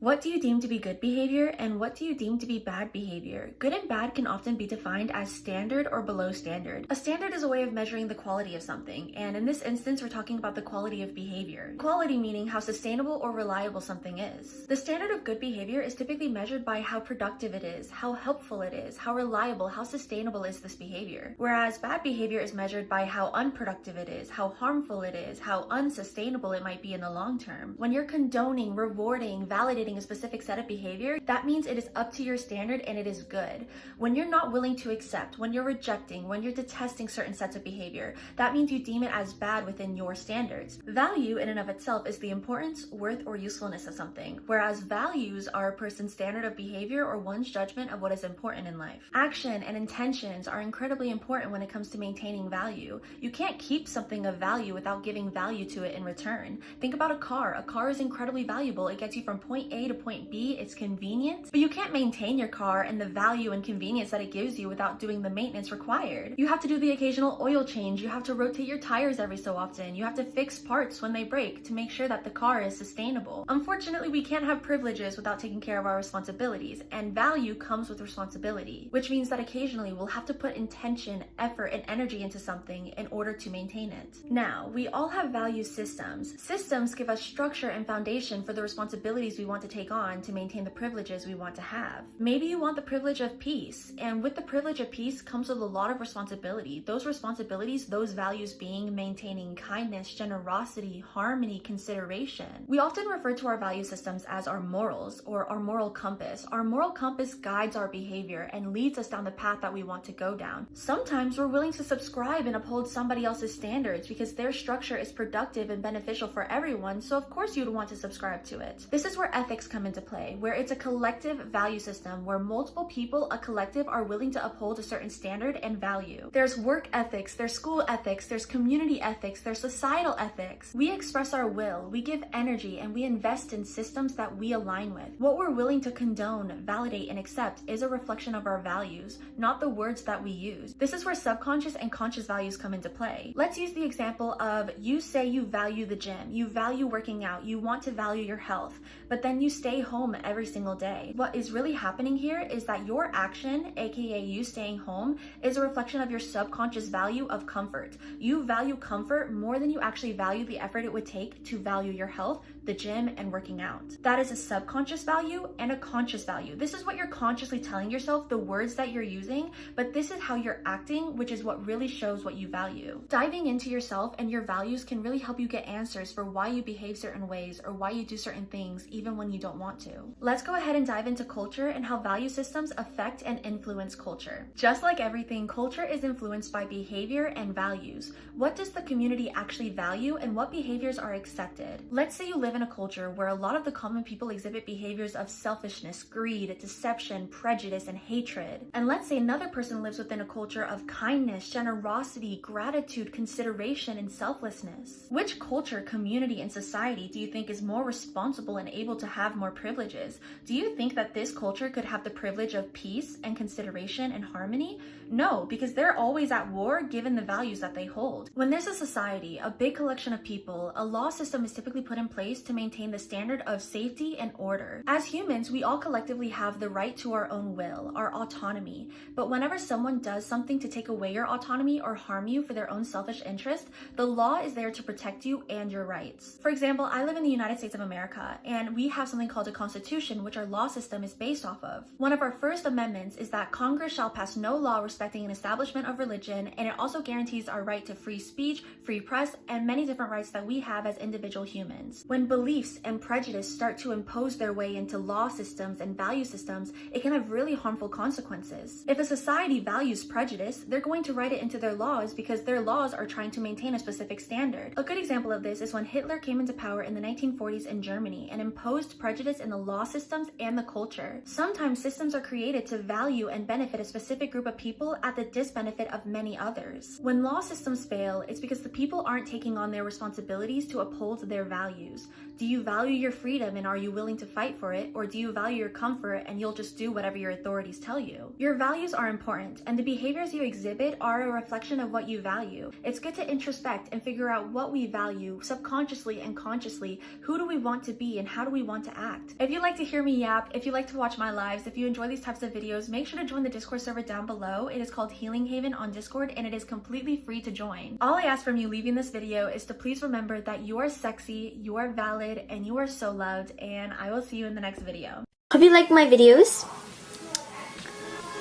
What do you deem to be good behavior and what do you deem to be bad behavior? Good and bad can often be defined as standard or below standard. A standard is a way of measuring the quality of something, and in this instance, we're talking about the quality of behavior. Quality meaning how sustainable or reliable something is. The standard of good behavior is typically measured by how productive it is, how helpful it is, how reliable, how sustainable is this behavior. Whereas bad behavior is measured by how unproductive it is, how harmful it is, how unsustainable it might be in the long term. When you're condoning, rewarding, validating a specific set of behavior, that means it is up to your standard and it is good. When you're not willing to accept, when you're rejecting, when you're detesting certain sets of behavior, that means you deem it as bad within your standards. Value in and of itself is the importance, worth, or usefulness of something, whereas values are a person's standard of behavior or one's judgment of what is important in life. Action and intentions are incredibly important when it comes to maintaining value. You can't keep something of value without giving value to it in return. Think about a car. A car is incredibly valuable. It gets you from point A to point B. It's convenient, but you can't maintain your car and the value and convenience that it gives you without doing the maintenance required. You have to do the occasional oil change. You have to rotate your tires every so often. You have to fix parts when they break to make sure that the car is sustainable. Unfortunately, we can't have privileges without taking care of our responsibilities, and value comes with responsibility, which means that occasionally we'll have to put intention, effort, and energy into something in order to maintain it. Now, we all have value systems. Systems give us structure and foundation for the responsibilities we want to take on to maintain the privileges we want to have. Maybe you want the privilege of peace, and with the privilege of peace comes with a lot of responsibility. Those responsibilities, those values being maintaining kindness, generosity, harmony, consideration. We often refer to our value systems as our morals or our moral compass. Our moral compass guides our behavior and leads us down the path that we want to go down. Sometimes we're willing to subscribe and uphold somebody else's standards because their structure is productive and beneficial for everyone, so of course you'd want to subscribe to it. This is where ethics come into play, where it's a collective value system where multiple people, a collective, are willing to uphold a certain standard and value. There's work ethics, there's school ethics, there's community ethics, there's societal ethics. We express our will, we give energy, and we invest in systems that we align with. What we're willing to condone, validate, and accept is a reflection of our values, not the words that we use. This is where subconscious and conscious values come into play. Let's use the example of you say you value the gym, you value working out, you want to value your health, but then you stay home every single day. What is really happening here is that your action, aka you staying home, is a reflection of your subconscious value of comfort. You value comfort more than you actually value the effort it would take to value your health, the gym, and working out. That is a subconscious value and a conscious value. This is what you're consciously telling yourself, the words that you're using, but this is how you're acting, which is what really shows what you value. Diving into yourself and your values can really help you get answers for why you behave certain ways or why you do certain things even when you don't want to. Let's go ahead and dive into culture and how value systems affect and influence culture. Just like everything, culture is influenced by behavior and values. What does the community actually value and what behaviors are accepted? Let's say you live in a culture where a lot of the common people exhibit behaviors of selfishness, greed, deception, prejudice, and hatred. And let's say another person lives within a culture of kindness, generosity, gratitude, consideration, and selflessness. Which culture, community, and society do you think is more responsible and able to have more privileges? Do you think that this culture could have the privilege of peace and consideration and harmony? No, because they're always at war given the values that they hold. When there's a society, a big collection of people, a law system is typically put in place to maintain the standard of safety and order. As humans, we all collectively have the right to our own will, our autonomy. But whenever someone does something to take away your autonomy or harm you for their own selfish interest, the law is there to protect you and your rights. For example, I live in the United States of America, and we have something called a constitution, which our law system is based off of. One of our first amendments is that Congress shall pass no law respecting an establishment of religion, and it also guarantees our right to free speech, free press, and many different rights that we have as individual humans. When beliefs and prejudice start to impose their way into law systems and value systems, it can have really harmful consequences. If a society values prejudice, they're going to write it into their laws because their laws are trying to maintain a specific standard. A good example of this is when Hitler came into power in the 1940s in Germany and imposed prejudice in the law systems and the culture. Sometimes systems are created to value and benefit a specific group of people at the disbenefit of many others. When law systems fail, it's because the people aren't taking on their responsibilities to uphold their values. Do you value your freedom and are you willing to fight for it? Or do you value your comfort and you'll just do whatever your authorities tell you? Your values are important, and the behaviors you exhibit are a reflection of what you value. It's good to introspect and figure out what we value subconsciously and consciously. Who do we want to be and how do we want to act? If you like to hear me yap, if you like to watch my lives, if you enjoy these types of videos, make sure to join the Discord server down below. It is called Healing Haven on Discord and it is completely free to join. All I ask from you leaving this video is to please remember that you are sexy, you are valid, and you are so loved, and I will see you in the next video. Hope you like my videos.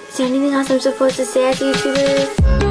Is there anything else I'm supposed to say as a YouTuber?